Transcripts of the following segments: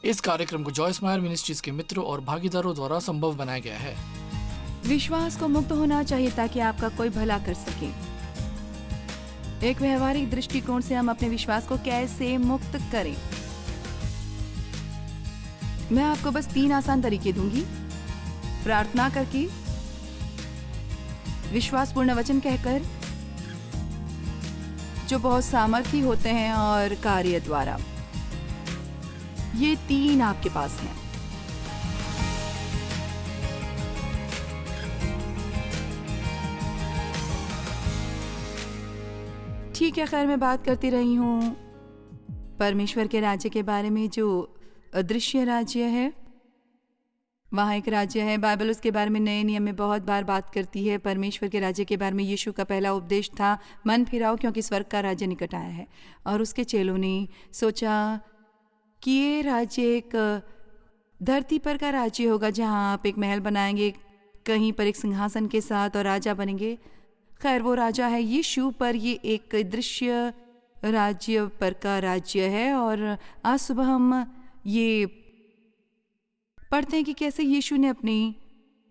इस कार्यक्रम को जॉयस मायर मिनिस्ट्रीज के मित्रों और भागीदारों द्वारा संभव बनाया गया है। विश्वास को मुक्त होना चाहिए ताकि आपका कोई भला कर सके। एक व्यवहारिक दृष्टिकोण से हम अपने विश्वास को कैसे मुक्त करें। मैं आपको बस 3 आसान तरीके दूंगी। प्रार्थना करके, विश्वासपूर्ण वचन कहकर, जो बहुत सामर्थी होते हैं, और कार्य द्वारा। ये 3 आपके पास हैं। ठीक है, खैर मैं बात करती रही हूँ परमेश्वर के राज्य के बारे में, जो अदृश्य राज्य है। वहाँ एक राज्य है, बाइबल उसके बारे में नए नियम में बहुत बार बात करती है। परमेश्वर के राज्य के बारे में यीशु का पहला उपदेश था, मन फिराओ क्योंकि स्वर्ग का राज्य निकट आया है। और उसके चेलों ने सोचा कि ये राज्य एक धरती पर का राज्य होगा, जहाँ आप एक महल बनाएंगे कहीं पर एक सिंहासन के साथ और राजा बनेंगे। खैर वो राजा है यीशु, पर ये एक दृश्य राज्य पर का राज्य है। और आज सुबह हम ये पढ़ते हैं कि कैसे यीशु ने अपने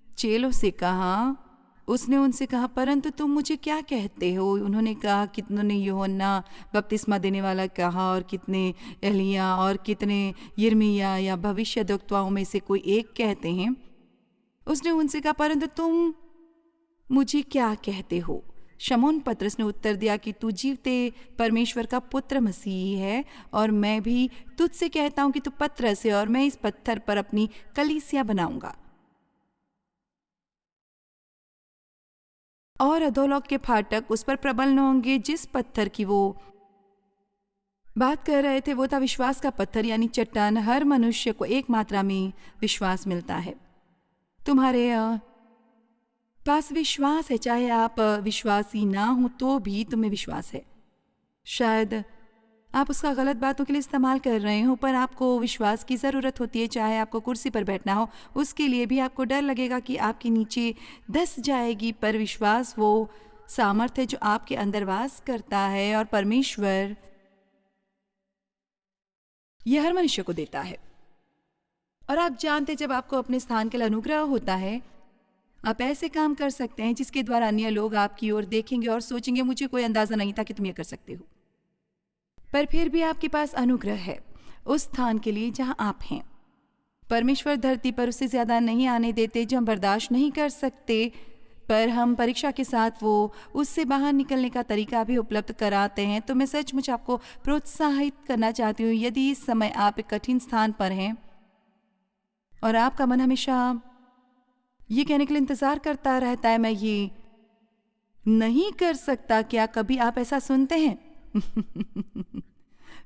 चेलों से कहा, उसने उनसे कहा, परंतु तुम मुझे क्या कहते हो? उन्होंने कहा, कितनों ने यूहन्ना बपतिस्मा देने वाला कहा, और कितने एलिया, और कितने यिर्मयाह या भविष्यद्वक्ताओं में से कोई एक कहते हैं। उसने उनसे कहा, परंतु तुम मुझे क्या कहते हो? शमौन पतरस ने उत्तर दिया कि तू जीवते परमेश्वर का पुत्र मसीह है, और मैं भी तुझसे कहता हूं कि तू पतरस है, और मैं इस पत्थर पर अपनी कलीसिया बनाऊंगा, और अधोलोक के फाटक उस पर प्रबल न होंगे। जिस पत्थर की वो बात कर रहे थे वो था विश्वास का पत्थर, यानी चट्टान। हर मनुष्य को एक मात्रा में विश्वास मिलता है। तुम्हारे पास विश्वास है, चाहे आप विश्वासी ना हो तो भी तुम्हें विश्वास है। शायद आप उसका गलत बातों के लिए इस्तेमाल कर रहे हो, पर आपको विश्वास की ज़रूरत होती है। चाहे आपको कुर्सी पर बैठना हो, उसके लिए भी आपको डर लगेगा कि आपके नीचे धंस जाएगी, पर विश्वास वो सामर्थ्य है जो आपके अंदर वास करता है, और परमेश्वर यह हर मनुष्य को देता है। और आप जानते, जब आपको अपने स्थान के लिए अनुग्रह होता है, आप ऐसे काम कर सकते हैं जिसके द्वारा अन्य लोग आपकी ओर देखेंगे और सोचेंगे, मुझे कोई अंदाजा नहीं था कि तुम ये कर सकते हो। पर फिर भी आपके पास अनुग्रह है उस स्थान के लिए जहां आप हैं। परमेश्वर धरती पर उससे ज्यादा नहीं आने देते जो हम बर्दाश्त नहीं कर सकते, पर हम परीक्षा के साथ वो उससे बाहर निकलने का तरीका भी उपलब्ध कराते हैं। तो मैं सचमुच आपको प्रोत्साहित करना चाहती हूँ, यदि इस समय आप एक कठिन स्थान पर हैं और आपका मन हमेशा ये कहने के लिए इंतजार करता रहता है, मैं ये नहीं कर सकता, क्या कभी आप ऐसा सुनते हैं?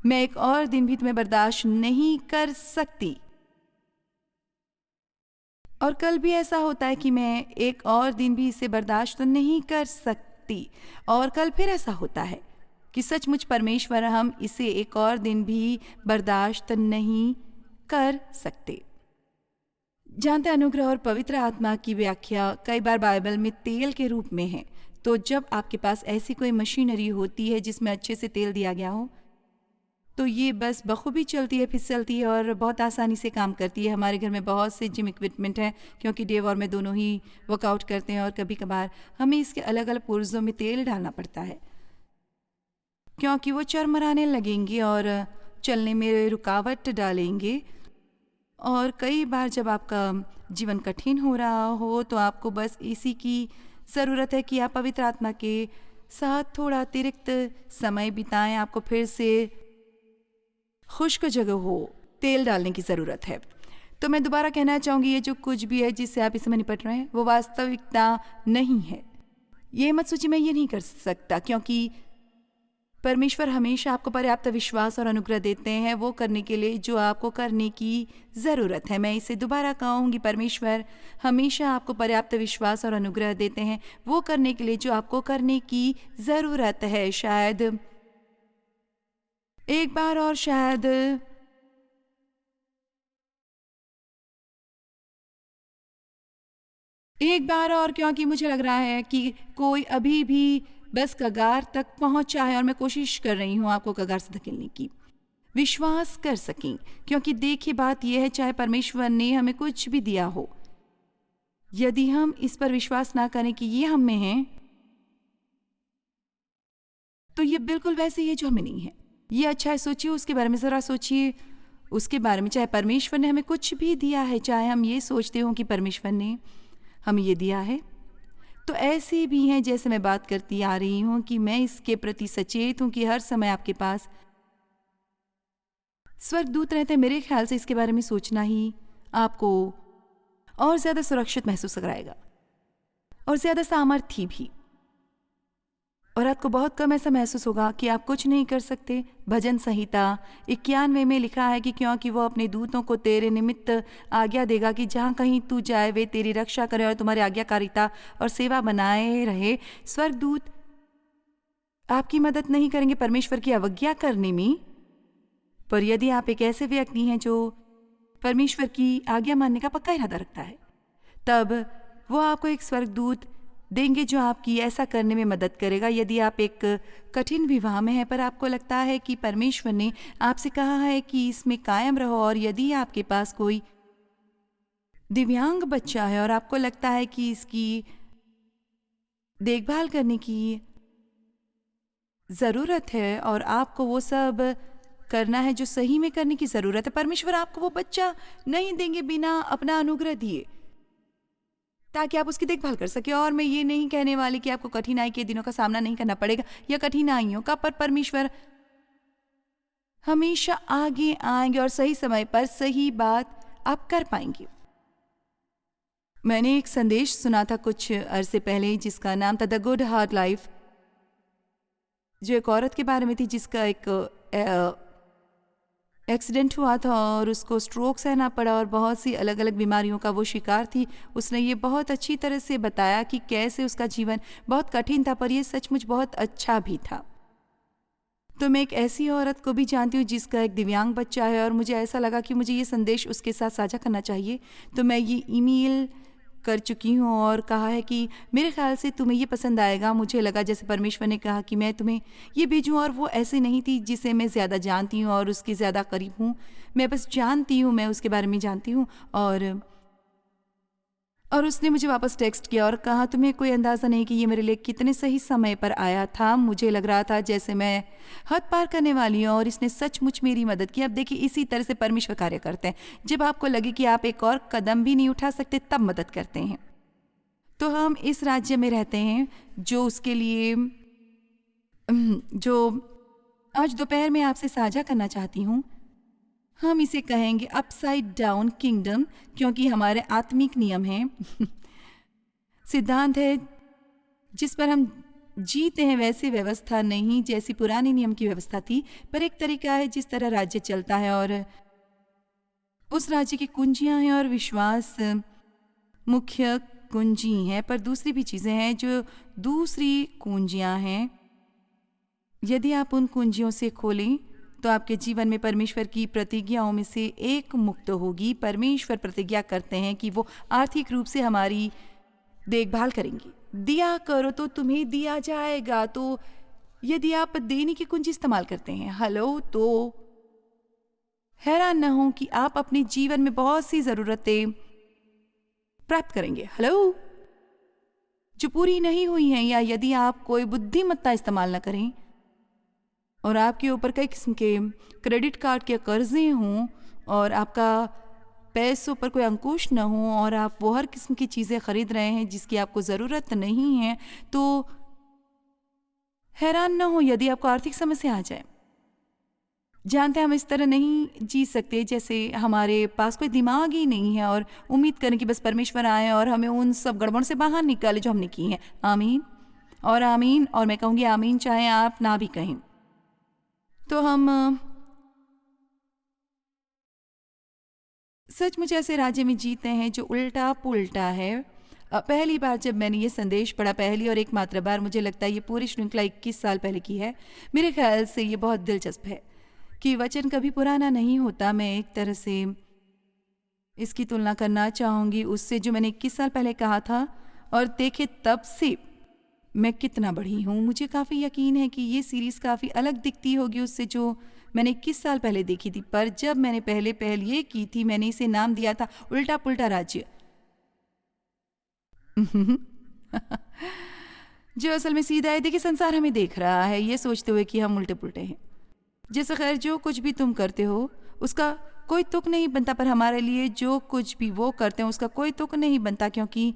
मैं एक और दिन भी तुम्हें बर्दाश्त नहीं कर सकती। और कल भी ऐसा होता है कि मैं एक और दिन भी इसे बर्दाश्त नहीं कर सकती। और कल फिर ऐसा होता है कि सचमुच परमेश्वर हम इसे एक और दिन भी बर्दाश्त नहीं कर सकते। जानते, अनुग्रह और पवित्र आत्मा की व्याख्या कई बार बाइबल में तेल के रूप में है। तो जब आपके पास ऐसी कोई मशीनरी होती है जिसमें अच्छे से तेल दिया गया हो, तो ये बस बखूबी चलती है, फिसलती है और बहुत आसानी से काम करती है। हमारे घर में बहुत से जिम इक्विपमेंट हैं, क्योंकि डेव और मैं दोनों ही वर्कआउट करते हैं, और कभी कभार हमें इसके अलग अलग पुर्जों में तेल डालना पड़ता है, क्योंकि वो चरमराने लगेंगे और चलने में रुकावट डालेंगे। और कई बार जब आपका जीवन कठिन हो रहा हो, तो आपको बस इसी की ज़रूरत है कि आप पवित्र आत्मा के साथ थोड़ा अतिरिक्त समय बिताएं। आपको फिर से खुश्क जगह हो, तेल डालने की ज़रूरत है। तो मैं दोबारा कहना चाहूँगी, ये जो कुछ भी है जिससे आप इस समय निपट रहे हैं, वो वास्तविकता नहीं है। ये मत सोचिए मैं ये नहीं कर सकता, क्योंकि परमेश्वर हमेशा आपको पर्याप्त विश्वास और अनुग्रह देते हैं वो करने के लिए जो आपको करने की ज़रूरत है। मैं इसे दोबारा कहूँगी, परमेश्वर हमेशा आपको पर्याप्त विश्वास और अनुग्रह देते हैं वो करने के लिए जो आपको करने की ज़रूरत है। शायद एक बार और शायद एक बार और, क्योंकि मुझे लग रहा है कि कोई अभी भी बस कगार तक पहुंचा है और मैं कोशिश कर रही हूं आपको कगार से धकेलने की। विश्वास कर सकें। क्योंकि देखिए, बात यह है, चाहे परमेश्वर ने हमें कुछ भी दिया हो, यदि हम इस पर विश्वास ना करें कि ये हम में है, तो ये बिल्कुल वैसे ही है जो हमें नहीं है। ये अच्छा है, सोचिए उसके बारे में, ज़रा सोचिए उसके बारे में। चाहे परमेश्वर ने हमें कुछ भी दिया है, चाहे हम ये सोचते हो कि परमेश्वर ने हमें ये दिया है, तो ऐसे भी हैं जैसे मैं बात करती आ रही हूँ कि मैं इसके प्रति सचेत हूँ कि हर समय आपके पास स्वर्गदूत रहते हैं। मेरे ख्याल से इसके बारे में सोचना ही आपको और ज़्यादा सुरक्षित महसूस कराएगा और ज़्यादा सामर्थ्य भी। और आपको बहुत कम ऐसा महसूस होगा कि आप कुछ नहीं कर सकते। भजन संहिता 91 में लिखा है कि क्योंकि वो अपने दूतों को तेरे निमित्त आज्ञा देगा कि जहाँ कहीं तू जाए वे तेरी रक्षा करे और तुम्हारी आज्ञाकारिता और सेवा बनाए रहे। स्वर्गदूत आपकी मदद नहीं करेंगे परमेश्वर की अवज्ञा करने में, पर यदि आप एक ऐसे व्यक्ति हैं जो परमेश्वर की आज्ञा मानने का पक्का इरादा रखता है, तब वो आपको एक स्वर्गदूत देंगे जो आपकी ऐसा करने में मदद करेगा। यदि आप एक कठिन विवाह में हैं पर आपको लगता है कि परमेश्वर ने आपसे कहा है कि इसमें कायम रहो, और यदि आपके पास कोई दिव्यांग बच्चा है और आपको लगता है कि इसकी देखभाल करने की ज़रूरत है और आपको वो सब करना है जो सही में करने की ज़रूरत है, परमेश्वर आपको वो बच्चा नहीं देंगे बिना अपना अनुग्रह दिए, ताकि आप उसकी देखभाल कर सके। और मैं ये नहीं कहने वाली कि आपको कठिनाई के दिनों का सामना नहीं करना पड़ेगा या कठिनाइयों का, पर परमेश्वर हमेशा आगे आएंगे और सही समय पर सही बात आप कर पाएंगे। मैंने एक संदेश सुना था कुछ अरसे पहले जिसका नाम था द गुड हार्ट लाइफ, जो एक औरत के बारे में थी जिसका एक एक्सीडेंट हुआ था और उसको स्ट्रोक सहना पड़ा और बहुत सी अलग अलग बीमारियों का वो शिकार थी। उसने ये बहुत अच्छी तरह से बताया कि कैसे उसका जीवन बहुत कठिन था, पर ये सचमुच बहुत अच्छा भी था। तो मैं एक ऐसी औरत को भी जानती हूँ जिसका एक दिव्यांग बच्चा है, और मुझे ऐसा लगा कि मुझे ये संदेश उसके साथ साझा करना चाहिए। तो मैं ये ईमेल कर चुकी हूँ और कहा है कि मेरे ख्याल से तुम्हें ये पसंद आएगा। मुझे लगा जैसे परमेश्वर ने कहा कि मैं तुम्हें ये भेजूँ, और वो ऐसे नहीं थी जिसे मैं ज़्यादा जानती हूँ और उसके ज़्यादा करीब हूँ। मैं बस जानती हूँ, मैं उसके बारे में जानती हूँ। और उसने मुझे वापस टेक्स्ट किया और कहा तुम्हें कोई अंदाज़ा नहीं कि ये मेरे लिए कितने सही समय पर आया था। मुझे लग रहा था जैसे मैं हद पार करने वाली हूँ और इसने सचमुच मेरी मदद की। अब देखिए, इसी तरह से परमेश्वर कार्य करते हैं। जब आपको लगे कि आप एक और कदम भी नहीं उठा सकते, तब मदद करते हैं। तो हम इस राज्य में रहते हैं जो उसके लिए जो आज दोपहर में आपसे साझा करना चाहती हूँ, हम इसे कहेंगे अपसाइड डाउन किंगडम, क्योंकि हमारे आत्मिक नियम हैं सिद्धांत है जिस पर हम जीते हैं। वैसे व्यवस्था नहीं जैसी पुराने नियम की व्यवस्था थी, पर एक तरीका है जिस तरह राज्य चलता है, और उस राज्य की कुंजियां हैं और विश्वास मुख्य कुंजी हैं, पर दूसरी भी चीज़ें हैं जो दूसरी कुंजियां हैं। यदि आप उन कुंजियों से खोलें तो आपके जीवन में परमेश्वर की प्रतिज्ञाओं में से एक मुक्त होगी। परमेश्वर प्रतिज्ञा करते हैं कि वो आर्थिक रूप से हमारी देखभाल करेंगी। दिया करो तो तुम्हें दिया जाएगा। तो यदि आप देने की कुंजी इस्तेमाल करते हैं, हेलो, तो हैरान न हो कि आप अपने जीवन में बहुत सी ज़रूरतें प्राप्त करेंगे, हेलो, जो पूरी नहीं हुई हैं। या यदि आप कोई बुद्धिमत्ता इस्तेमाल न करें और आपके ऊपर कई किस्म के क्रेडिट कार्ड के कर्जे हों और आपका पैसों पर कोई अंकुश न हो और आप वो हर किस्म की चीज़ें खरीद रहे हैं जिसकी आपको ज़रूरत नहीं है, तो हैरान न हो यदि आपको आर्थिक समस्या आ जाए। जानते हैं हम इस तरह नहीं जी सकते जैसे हमारे पास कोई दिमाग ही नहीं है और उम्मीद करें कि बस परमेश्वर आए और हमें उन सब गड़बड़ से बाहर निकाले जो हमने की हैं। आमीन और आमीन, और मैं कहूँगी आमीन चाहे आप ना भी कहें। तो हम सचमुच ऐसे राज्य में जीते हैं जो उल्टा पुल्टा है। पहली बार जब मैंने ये संदेश पढ़ा, पहली और एकमात्र बार, मुझे लगता है ये पूरी श्रृंखला 21 साल पहले की है। मेरे ख्याल से ये बहुत दिलचस्प है कि वचन कभी पुराना नहीं होता। मैं एक तरह से इसकी तुलना करना चाहूँगी उससे जो मैंने 21 साल पहले कहा था, और देखे तब से मैं कितना बढ़ी हूँ। मुझे काफ़ी यकीन है कि ये सीरीज़ काफ़ी अलग दिखती होगी उससे जो मैंने 21 साल पहले देखी थी, पर जब मैंने पहले पहल ये की थी, मैंने इसे नाम दिया था उल्टा पुल्टा राज्य। जो असल में सीधा है। देखिए, संसार हमें देख रहा है ये सोचते हुए कि हम उल्टे पुल्टे हैं। जैसे खैर जो कुछ भी तुम करते हो उसका कोई तुक नहीं बनता, पर हमारे लिए जो कुछ भी वो करते हैं उसका कोई तुक नहीं बनता, क्योंकि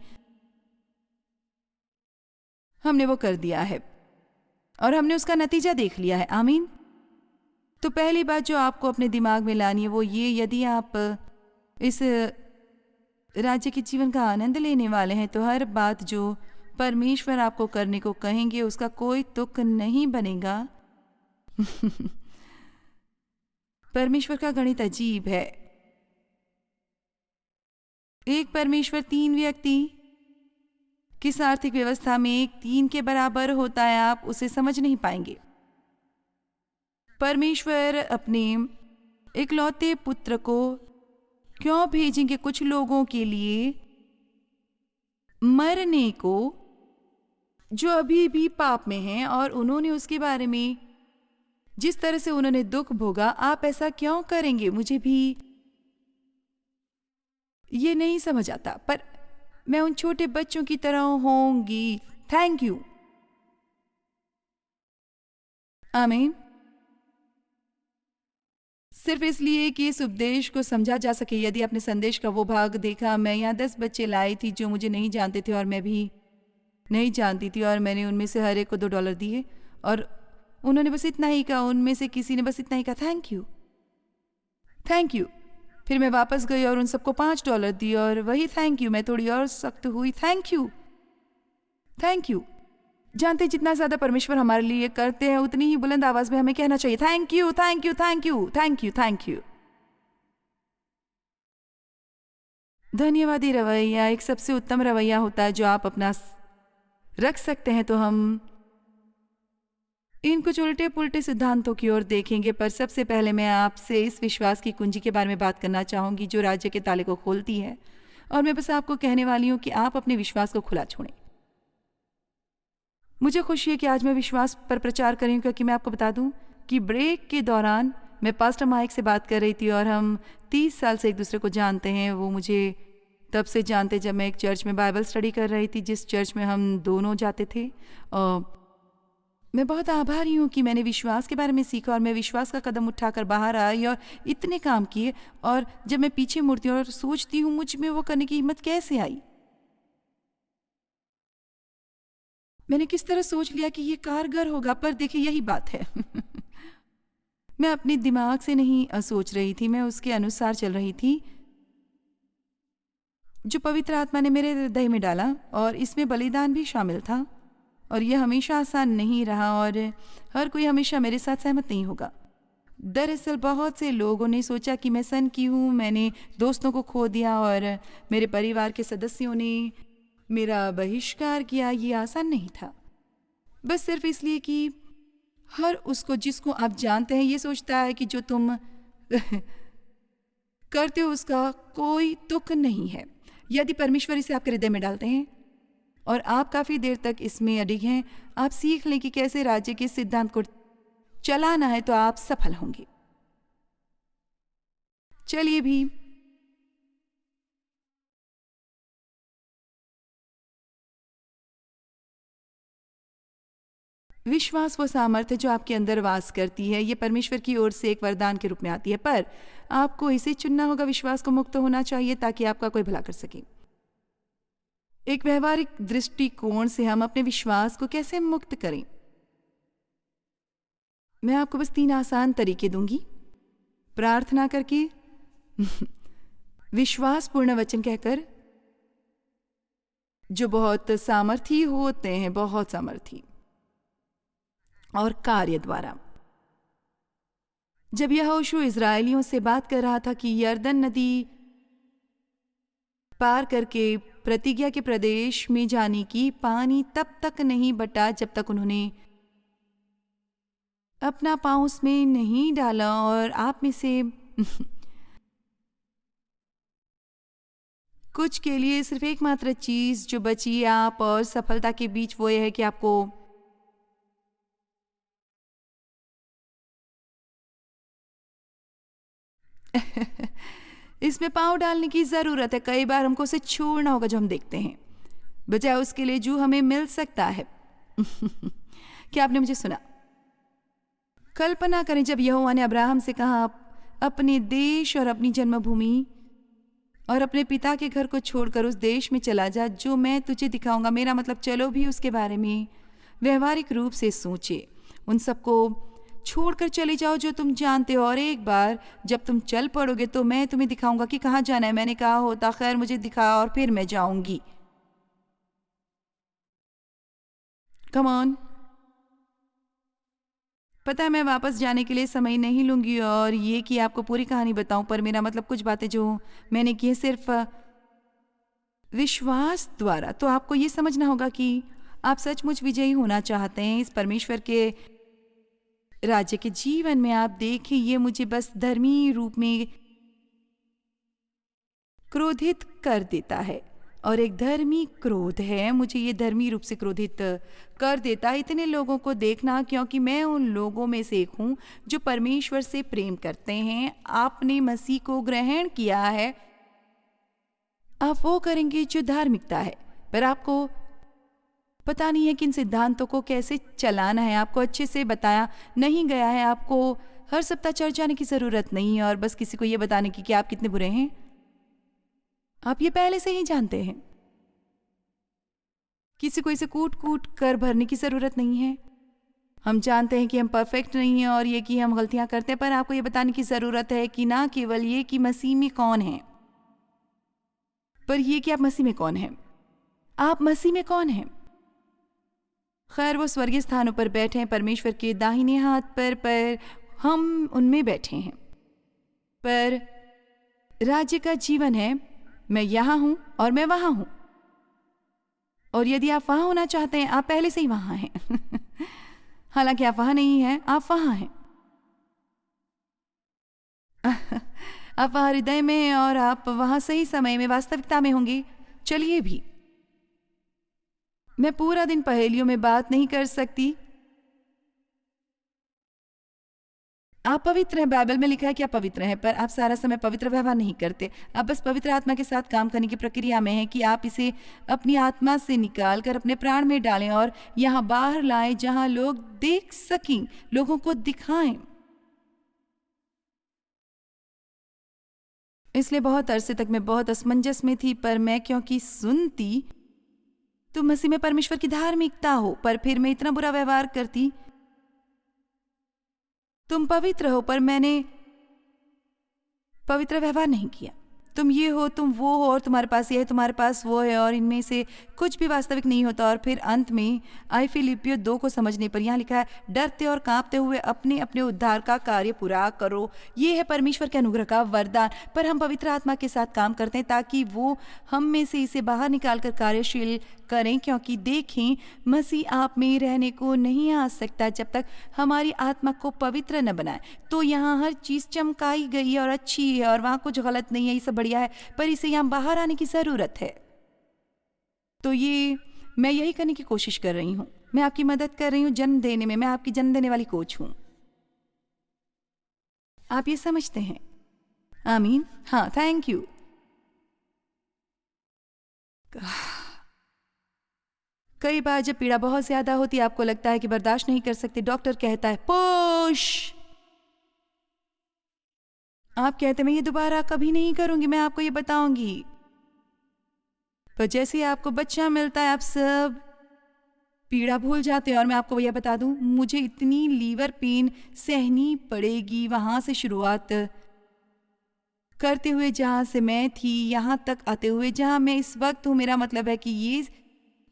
हमने वो कर दिया है और हमने उसका नतीजा देख लिया है। आमीन। तो पहली बात जो आपको अपने दिमाग में लानी है वो ये, यदि आप इस राज्य के जीवन का आनंद लेने वाले हैं तो हर बात जो परमेश्वर आपको करने को कहेंगे उसका कोई तुक नहीं बनेगा। परमेश्वर का गणित अजीब है। एक परमेश्वर 3 व्यक्ति किस आर्थिक व्यवस्था में एक 3 के बराबर होता है, आप उसे समझ नहीं पाएंगे। परमेश्वर अपने इकलौते पुत्र को क्यों भेजेंगे कुछ लोगों के लिए मरने को, जो अभी भी पाप में हैं, और उन्होंने उसके बारे में जिस तरह से उन्होंने दुख भोगा, आप ऐसा क्यों करेंगे? मुझे भी ये नहीं समझ आता, पर मैं उन छोटे बच्चों की तरह होंगी। Thank you. आमीन। सिर्फ इसलिए कि इस उपदेश को समझा जा सके। यदि आपने संदेश का वो भाग देखा, मैं यहाँ 10 बच्चे लाई थी जो मुझे नहीं जानते थे और मैं भी नहीं जानती थी, और मैंने उनमें से हर एक को $2 दिए और उन्होंने बस इतना ही कहा। उनमें से किसी ने बस इतना ही कहा, थैंक यू थैंक यू। फिर मैं वापस गई और उन सबको $5 दिए और वही थैंक यू। मैं थोड़ी और सख्त हुई, थैंक यू थैंक यू। जानते जितना ज्यादा परमेश्वर हमारे लिए करते हैं उतनी ही बुलंद आवाज में हमें कहना चाहिए, thank you thank you thank you thank you thank you. धन्यवादी रवैया एक सबसे उत्तम रवैया होता है जो आप अपना रख सकते हैं। तो हम इन कुछ उल्टे पुल्टे सिद्धांतों की ओर देखेंगे, पर सबसे पहले मैं आपसे इस विश्वास की कुंजी के बारे में बात करना चाहूंगी जो राज्य के ताले को खोलती है। और मैं बस आपको कहने वाली हूं कि आप अपने विश्वास को खुला छोड़ें। मुझे खुशी है कि आज मैं विश्वास पर प्रचार करी हूं, क्योंकि मैं आपको बता दूं कि ब्रेक के दौरान मैं पास्टर माइक से बात कर रही थी और हम 30 साल से एक दूसरे को जानते हैं। वो मुझे तब से जानते जब मैं एक चर्च में बाइबल स्टडी कर रही थी, जिस चर्च में हम दोनों जाते थे। और मैं बहुत आभारी हूँ कि मैंने विश्वास के बारे में सीखा और मैं विश्वास का कदम उठाकर बाहर आई और इतने काम किए। और जब मैं पीछे मुड़ती हूँ और सोचती हूँ मुझ में वो करने की हिम्मत कैसे आई, मैंने किस तरह सोच लिया कि ये कारगर होगा। पर देखिए यही बात है। मैं अपने दिमाग से नहीं सोच रही थी, मैं उसके अनुसार चल रही थी जो पवित्र आत्मा ने मेरे हृदय में डाला, और इसमें बलिदान भी शामिल था। और यह हमेशा आसान नहीं रहा और हर कोई हमेशा मेरे साथ सहमत नहीं होगा। दरअसल बहुत से लोगों ने सोचा कि मैं सन की हूँ, मैंने दोस्तों को खो दिया और मेरे परिवार के सदस्यों ने मेरा बहिष्कार किया। ये आसान नहीं था, बस सिर्फ इसलिए कि हर उसको जिसको आप जानते हैं ये सोचता है कि जो तुम करते हो उसका कोई तुक नहीं है। यदि परमेश्वर इसे आपके हृदय में डालते हैं और आप काफ़ी देर तक इसमें अडिग हैं, आप सीख लें कि कैसे राज्य के सिद्धांत को चलाना है, तो आप सफल होंगे। चलिए भी विश्वास वो सामर्थ्य जो आपके अंदर वास करती है, ये परमेश्वर की ओर से एक वरदान के रूप में आती है, पर आपको इसे चुनना होगा। विश्वास को मुक्त होना चाहिए ताकि आपका कोई भला कर सके। एक व्यवहारिक दृष्टिकोण से हम अपने विश्वास को कैसे मुक्त करें, मैं आपको बस 3 आसान तरीके दूंगी। प्रार्थना करके, विश्वास पूर्ण वचन कहकर, जो बहुत सामर्थी होते हैं, बहुत सामर्थी, और कार्य द्वारा। जब यहोशू इजरायलियों से बात कर रहा था कि यरदन नदी पार करके प्रतिज्ञा के प्रदेश में जाने की, पानी तब तक नहीं बटा जब तक उन्होंने अपना पांव उसमें नहीं डाला। और आप में से कुछ के लिए सिर्फ एकमात्र चीज जो बची आप और सफलता के बीच वो यह है कि आपको इसमें पाँव डालने की ज़रूरत है। कई बार हमको उसे छोड़ना होगा जो हम देखते हैं, बजाय उसके लिए जो हमें मिल सकता है। क्या आपने मुझे सुना? कल्पना करें जब यहोवा ने अब्राहम से कहा, अपने देश और अपनी जन्मभूमि और अपने पिता के घर को छोड़कर उस देश में चला जा जो मैं तुझे दिखाऊंगा। मेरा मतलब चलो भी उसके बारे में व्यवहारिक रूप से सोचे। उन सबको छोड़कर चले जाओ जो तुम जानते हो, और एक बार जब तुम चल पड़ोगे तो मैं तुम्हें दिखाऊंगा कि कहाँ जाना है। मैंने कहा होता, खैर मुझे दिखा और फिर मैं जाऊंगी। Come on. पता है मैं वापस जाने के लिए समय नहीं लूंगी और ये कि आपको पूरी कहानी बताऊं, पर मेरा मतलब कुछ बातें जो मैंने की है सिर्फ विश्वास द्वारा। तो आपको ये समझना होगा कि आप सचमुच विजयी होना चाहते हैं इस परमेश्वर के राज्य के जीवन में। आप देखें, ये मुझे बस धर्मी रूप में क्रोधित कर देता है, और एक धर्मी क्रोध है, मुझे ये धर्मी रूप से क्रोधित कर देता है इतने लोगों को देखना, क्योंकि मैं उन लोगों में से एक हूँ जो परमेश्वर से प्रेम करते हैं। आपने मसीह को ग्रहण किया है, आप वो करेंगे जो धार्मिकता है, पर आपको पता नहीं है कि इन सिद्धांतों को कैसे चलाना है। आपको अच्छे से बताया नहीं गया है। आपको हर सप्ताह चर्च जाने की ज़रूरत नहीं है और बस किसी को ये बताने की कि आप कितने बुरे हैं। आप ये पहले से ही जानते हैं। किसी को इसे कूट कूट कर भरने की ज़रूरत नहीं है। हम जानते हैं कि हम परफेक्ट नहीं हैं और ये कि हम गलतियां करते हैं, पर आपको ये बताने की ज़रूरत है कि ना केवल ये कि मसीह में कौन है, पर ये कि आप मसीह में कौन हैं। आप मसीह में कौन हैं? खैर, वो स्वर्गीय स्थानों पर बैठे हैं, परमेश्वर के दाहिने हाथ पर हम उनमें बैठे हैं। पर राज्य का जीवन है, मैं यहाँ हूँ और मैं वहाँ हूँ, और यदि आप वहाँ होना चाहते हैं, आप पहले से ही वहाँ हैं। हालांकि आप वहाँ नहीं हैं, आप वहाँ हैं। आप वहाँ हृदय में हैं और आप वहाँ सही समय में वास्तविकता में होंगे। चलिए भी, मैं पूरा दिन पहेलियों में बात नहीं कर सकती। आप पवित्र हैं, बाइबल में लिखा है कि आप पवित्र हैं, पर आप सारा समय पवित्र व्यवहार नहीं करते। आप बस पवित्र आत्मा के साथ काम करने की प्रक्रिया में हैं कि आप इसे अपनी आत्मा से निकाल कर अपने प्राण में डालें और यहाँ बाहर लाएं, जहाँ लोग देख सकें, लोगों को दिखाएं। इसलिए बहुत अरसे तक मैं बहुत असमंजस में थी, पर मैं क्योंकि सुनती तुम मसीह में परमेश्वर की धार्मिकता हो, पर फिर मैं इतना बुरा व्यवहार करती। तुम पवित्र हो, पर मैंने पवित्र व्यवहार नहीं किया। तुम ये हो, तुम वो हो, और तुम्हारे पास ये है, तुम्हारे पास वो है, और इनमें से कुछ भी वास्तविक नहीं होता। और फिर अंत में आई फिलिपियो 2 को समझने पर यहाँ लिखा है, डरते और कांपते हुए अपने अपने उद्धार का कार्य पूरा करो। ये है परमेश्वर के अनुग्रह का वरदान। पर हम पवित्र आत्मा के साथ काम करते हैं ताकि वो हम में से इसे बाहर निकाल कर कार्यशील करें, क्योंकि देखें, मसीह आप में रहने को नहीं आ सकता जब तक हमारी आत्मा को पवित्र न बनाए। तो यहाँ हर चीज़ चमकाई गई है और अच्छी है और वहाँ कुछ गलत नहीं है, ये सब बढ़िया है, पर इसे यहाँ बाहर आने की ज़रूरत है। तो ये मैं यही करने की कोशिश कर रही हूँ। मैं आपकी मदद कर रही हूँ जन्म देने में। मैं आपकी जन्म देने वाली कोच हूँ। आप ये समझते हैं? आमीन। हाँ, थैंक यू। कई बार जब पीड़ा बहुत ज्यादा होती है, आपको लगता है कि बर्दाश्त नहीं कर सकते, डॉक्टर कहता है पुश। आप कहते हैं मैं ये दोबारा कभी नहीं करूंगी, मैं आपको ये बताऊंगी। पर जैसे आपको बच्चा मिलता है, आप सब पीड़ा भूल जाते हैं। और मैं आपको यह बता दूं, मुझे इतनी लीवर पेन सहनी पड़ेगी वहां से शुरुआत करते हुए जहां से मैं थी, यहां तक आते हुए जहां मैं इस वक्त हूं। मेरा मतलब है कि ये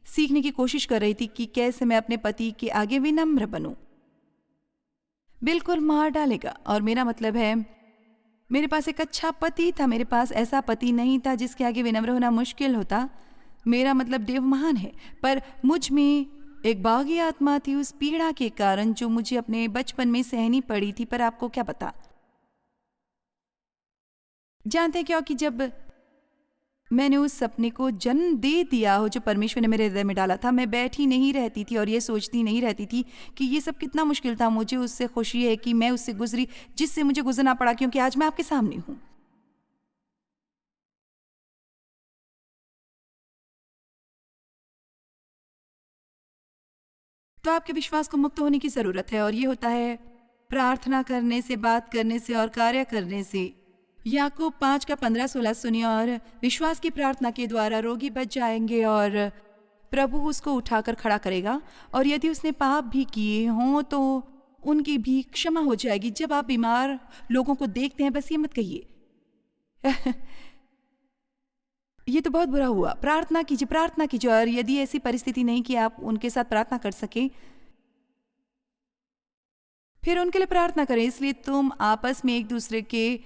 सीखने की कोशिश कर रही थी कि कैसे मैं अपने पति के आगे विनम्र बनूं। बिल्कुल मार डालेगा। और मेरा मतलब है, मेरे पास एक अच्छा पति था, मेरे पास ऐसा पति नहीं था जिसके आगे विनम्र होना मुश्किल होता। मेरा मतलब देव महान है, पर मुझ में एक बागी आत्मा थी उस पीड़ा के कारण जो मुझे अपने बचपन में सहनी पड़ी थी। पर आपको क्या पता, जानते हैं, क्योंकि जब मैंने उस सपने को जन्म दे दिया हो जो परमेश्वर ने मेरे हृदय में डाला था, मैं बैठी नहीं रहती थी और ये सोचती नहीं रहती थी कि ये सब कितना मुश्किल था। मुझे उससे खुशी है कि मैं उससे गुजरी जिससे मुझे गुजरना पड़ा, क्योंकि आज मैं आपके सामने हूँ। तो आपके विश्वास को मुक्त होने की ज़रूरत है, और ये होता है प्रार्थना करने से, बात करने से और कार्य करने से। याकूब 5:15-16 सुनिए। और विश्वास की प्रार्थना के द्वारा रोगी बच जाएंगे और प्रभु उसको उठाकर खड़ा करेगा, और यदि उसने पाप भी किए हों तो उनकी भी क्षमा हो जाएगी। जब आप बीमार लोगों को देखते हैं, बस ये मत कहिए ये तो बहुत बुरा हुआ। प्रार्थना कीजिए, प्रार्थना कीजिए। और यदि ऐसी परिस्थिति नहीं कि आप उनके साथ प्रार्थना कर सके, फिर उनके लिए प्रार्थना करें। इसलिए तुम आपस में एक दूसरे के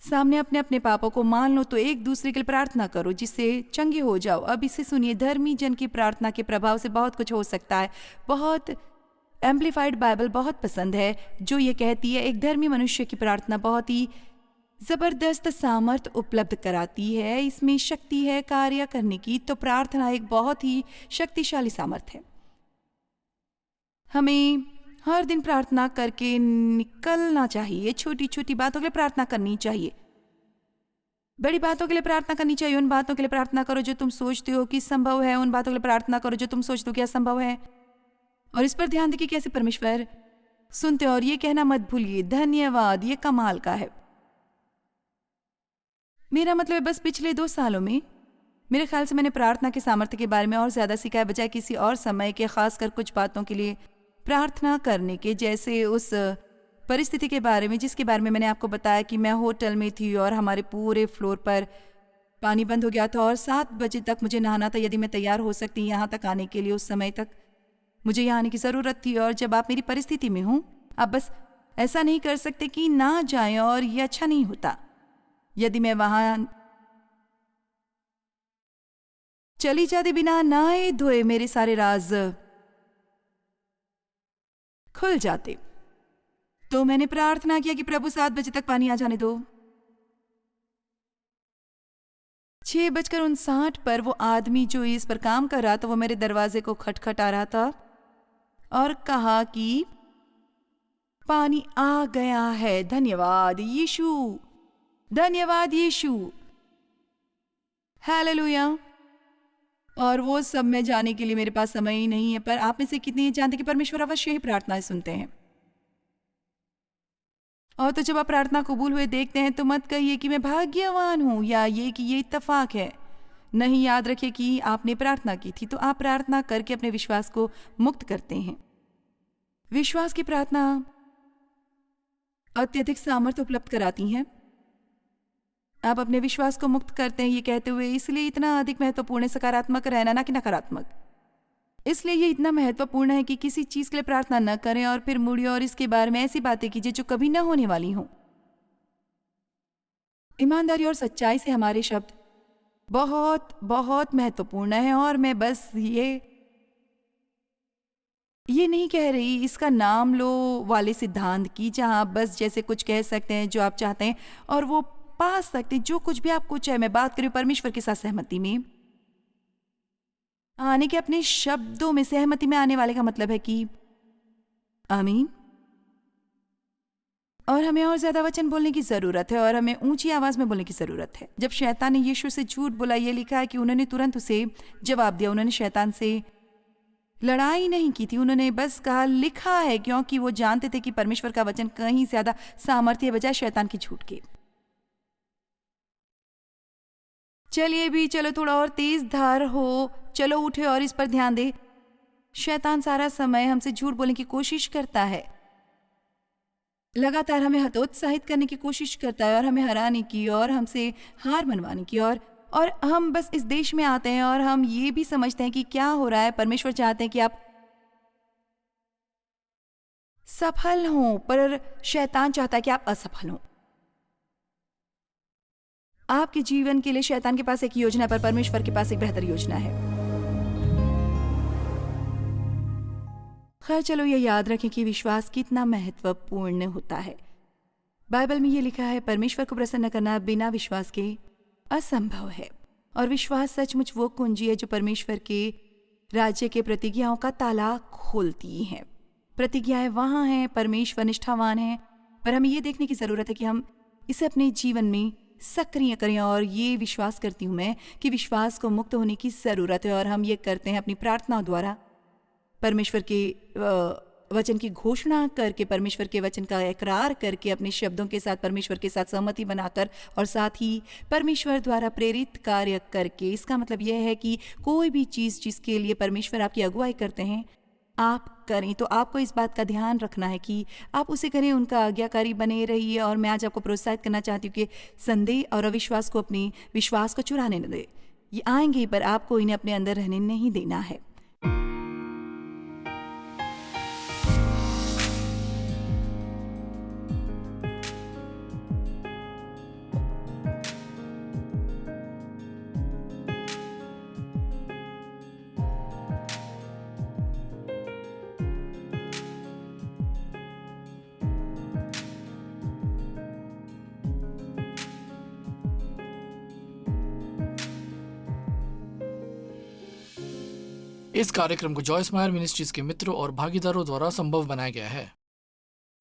सामने अपने अपने पापों को मान लो, तो एक दूसरे के लिए प्रार्थना करो जिससे चंगे हो जाओ। अब इसे सुनिए, धर्मी जन की प्रार्थना के प्रभाव से बहुत कुछ हो सकता है। बहुत एम्प्लीफाइड बाइबल बहुत पसंद है, जो ये कहती है एक धर्मी मनुष्य की प्रार्थना बहुत ही जबरदस्त सामर्थ उपलब्ध कराती है। इसमें शक्ति है कार्य करने की। तो प्रार्थना एक बहुत ही शक्तिशाली सामर्थ है। हमें हर दिन प्रार्थना करके निकलना चाहिए। छोटी छोटी बातों के लिए प्रार्थना करनी चाहिए, बड़ी बातों के लिए प्रार्थना करनी चाहिए। उन बातों के लिए प्रार्थना करो जो तुम सोचते हो कि संभव है। उन बातों के लिए प्रार्थना करो जो तुम सोचते हो कि असंभव है। और इस पर ध्यान दें कि कैसे परमेश्वर सुनते हो। और ये कहना मत भूलिए, धन्यवाद। ये कमाल का है। मेरा मतलब है, बस पिछले 2 सालों में मेरे ख्याल से मैंने प्रार्थना के सामर्थ्य के बारे में और ज़्यादा सीखा है, बजाय किसी और समय के, खासकर कुछ बातों के लिए प्रार्थना करने के। जैसे उस परिस्थिति के बारे में जिसके बारे में मैंने आपको बताया कि मैं होटल में थी और हमारे पूरे फ्लोर पर पानी बंद हो गया था और 7 बजे तक मुझे नहाना था। यदि मैं तैयार हो सकती यहाँ तक आने के लिए, उस समय तक मुझे यहाँ आने की ज़रूरत थी। और जब आप मेरी परिस्थिति में हों, आप बस ऐसा नहीं कर सकते कि ना जाएं, और ये अच्छा नहीं होता। यदि मैं वहां चली जाती बिना नहाए धोए, मेरे सारे राज खुल जाते। तो मैंने प्रार्थना किया कि प्रभु 7 बजे तक पानी आ जाने दो। 6:59 पर वो आदमी जो इस पर काम कर रहा था, वो मेरे दरवाजे को खटखटा रहा था और कहा कि पानी आ गया है। धन्यवाद यीशु, धन्यवाद यीशु, हालेलुया। और वो सब में जाने के लिए मेरे पास समय ही नहीं है। पर आप में से कितने जानते कि परमेश्वर अवश्य ही प्रार्थनाएं सुनते हैं। और तो जब आप प्रार्थना कबूल हुए देखते हैं, तो मत कहिए कि मैं भाग्यवान हूं या ये कि ये इत्तेफाक है। नहीं, याद रखिए कि आपने प्रार्थना की थी, तो आप प्रार्थना करके अपने विश्वास को मुक्त करते हैं। विश्वास की प्रार्थना अत्यधिक सामर्थ्य उपलब्ध कराती हैं। आप अपने विश्वास को मुक्त करते हैं, ये कहते हुए इसलिए इतना अधिक महत्वपूर्ण है सकारात्मक रहना, ना कि नकारात्मक। इसलिए ये इतना महत्वपूर्ण है कि किसी चीज के लिए प्रार्थना न करें और फिर मुड़िए और इसके बारे में ऐसी बातें कीजिए जो कभी न होने वाली हों। ईमानदारी और सच्चाई से हमारे शब्द बहुत बहुत महत्वपूर्ण है। और मैं बस ये नहीं कह रही इसका नाम लो वाले सिद्धांत की, जहां आप बस जैसे कुछ कह सकते हैं जो आप चाहते हैं और वो पा सकते हैं जो कुछ भी आपको चाहे। मैं बात करूं परमेश्वर के साथ सहमति में आने के, अपने शब्दों में सहमति में आने वाले का मतलब है कि आमीन। और हमें और ज्यादा वचन बोलने की जरूरत है और हमें ऊंची आवाज में बोलने की जरूरत है। जब शैतान ने यीशु से झूठ बोला, ये लिखा है कि उन्होंने तुरंत उसे जवाब दिया। उन्होंने शैतान से लड़ाई नहीं की थी, उन्होंने बस कहा, लिखा है, क्योंकि वो जानते थे कि परमेश्वर का वचन कहीं ज्यादा सामर्थ्य है बजाय शैतान की झूठ के। चलिए भी, चलो थोड़ा और तेज धार हो, चलो उठे और इस पर ध्यान दे। शैतान सारा समय हमसे झूठ बोलने की कोशिश करता है, लगातार हमें हतोत्साहित करने की कोशिश करता है और हमें हराने की और हमसे हार मनवाने की। और हम बस इस देश में आते हैं और हम ये भी समझते हैं कि क्या हो रहा है। परमेश्वर चाहते हैं कि आप सफल हों, पर शैतान चाहता है कि आप असफल हों। आपके जीवन के लिए शैतान के पास एक योजना, पर परमेश्वर के पास एक बेहतर योजना है। खैर, चलो ये याद रखें कि विश्वास कितना महत्वपूर्ण होता है। बाइबल में ये लिखा है, परमेश्वर को प्रसन्न करना बिना विश्वास के असंभव है। और विश्वास सचमुच वो कुंजी है जो परमेश्वर के राज्य के प्रतिज्ञाओं का ताला खोलती है। प्रतिज्ञाएं वहां हैं, परमेश्वर निष्ठावान है, पर हमें ये देखने की जरूरत है कि हम इसे अपने जीवन में सक्रिय करें। और ये विश्वास करती हूँ मैं कि विश्वास को मुक्त होने की जरूरत है और हम ये करते हैं अपनी प्रार्थनाओं द्वारा, परमेश्वर के वचन की घोषणा करके, परमेश्वर के वचन का इकरार करके, अपने शब्दों के साथ परमेश्वर के साथ सहमति बनाकर और साथ ही परमेश्वर द्वारा प्रेरित कार्य करके। इसका मतलब यह है कि कोई भी चीज़ जिसके लिए परमेश्वर आपकी अगुवाई करते हैं आप करें, तो आपको इस बात का ध्यान रखना है कि आप उसे करें, उनका आज्ञाकारी बने रहिए। और मैं आज आपको प्रोत्साहित करना चाहती हूँ कि संदेह और अविश्वास को अपने विश्वास को चुराने न दे। ये आएंगे पर आपको इन्हें अपने अंदर रहने नहीं देना है। इस कार्यक्रम को जॉयस मायर मिनिस्ट्रीज के मित्रों और भागीदारों द्वारा संभव बनाया गया है।